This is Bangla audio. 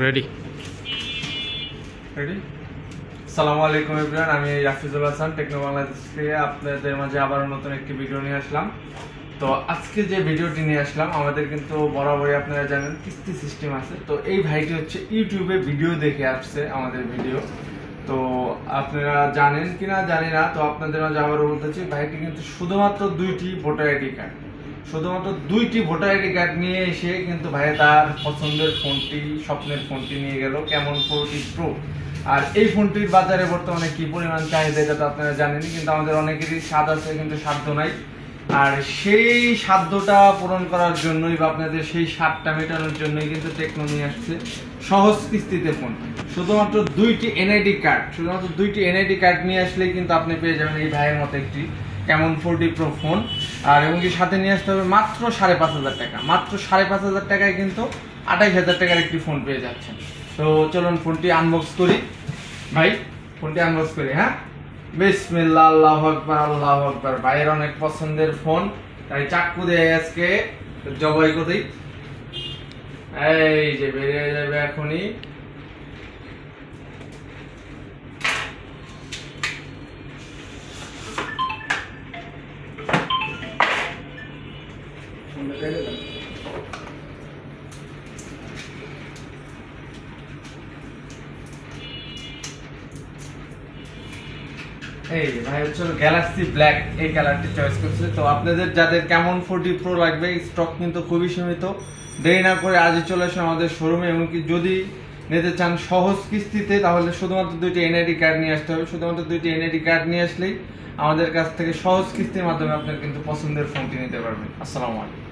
Ready ready. আসসালামু আলাইকুম এভরিওয়ান, আমি রাফিজুল হাসান টেকনো বাংলাদেশ থেকে আপনাদের মাঝে আবার নতুন একটি ভিডিও নিয়ে আসলাম। তো আজকে যে ভিডিওটি নিয়ে আসলাম, আমাদের কিন্তু বরাবরই আপনারা জানেন কিস্তি সিস্টেম আছে। তো এই ভাইটি হচ্ছে ইউটিউবে ভিডিও দেখে আসছে আমাদের ভিডিও। তো আপনারা জানেন কিনা জানি না, তো আপনাদের মাঝে আবারও বলতেছি, ভাইটি কিন্তু শুধুমাত্র দুইটি ভোটার আইডি কার্ড নিয়ে এসে কিন্তু ভাই তার পছন্দের ফোনটি, স্বপ্নের ফোনটি নিয়ে গেল, কেমন 40 প্রো। আর এই ফোনটির বাজারে বর্তমানে কি পরিমাণ চাহিদা এটা তো আপনারা জানেনই, কিন্তু আমাদের অনেকেরই স্বাদ আছে কিন্তু সাধ্য নাই। আর সেই সাধ্যটা পূরণ করার জন্যই বা আপনাদের সেই স্বাদটা মেটানোর জন্যই কিন্তু টেকনো নিয়ে আসছে সহজ কিস্তিতে ফোন। শুধুমাত্র দুইটি এনআইডি কার্ড নিয়ে আসলেই কিন্তু আপনি পেয়ে যাবেন এই ভাইয়ের মতো একটি কেমন 40 প্রো ফোন। আর এবং কি সাথে নিয়ে আসতে হবে মাত্র 5,500 টাকা। মাত্র 5,500 টাকায় কিন্তু 28,000 টাকার একটি ফোন পেয়ে যাচ্ছেন। তো চলুন ফোনটি আনবক্স করি ভাই, ফোনটি আনবক্স করি। হ্যাঁ, বিসমিল্লাহ, আল্লাহু আকবার, আল্লাহু আকবার। ভাইয়ের অনেক পছন্দের ফোন, তাই চাক্কু দিয়ে আজকে জবাই করি। এই যে বেরিয়ে যাবে এখনই। এই ভাই হচ্ছে গ্যালাক্সি ব্ল্যাক, এই কালারটি চয়েস করছে। তো আপনাদের যাদের কেমন 40 প্রো লাগবে, স্টক কিন্তু খুবই সীমিত। দেরি না করে আজই চলে আসুন আমাদের শোরুমে। এমনকি যদি নিতে চান সহজ কিস্তিতে, তাহলে শুধুমাত্র দুইটি এনআইডি কার্ড নিয়ে আসতে হবে। শুধুমাত্র দুইটি এনআইডি কার্ড নিয়ে আসলেই আমাদের কাছ থেকে সহজ কিস্তির মাধ্যমে আপনার কিন্তু পছন্দের ফোনটি নিতে পারবেন। আসসালামু আলাইকুম।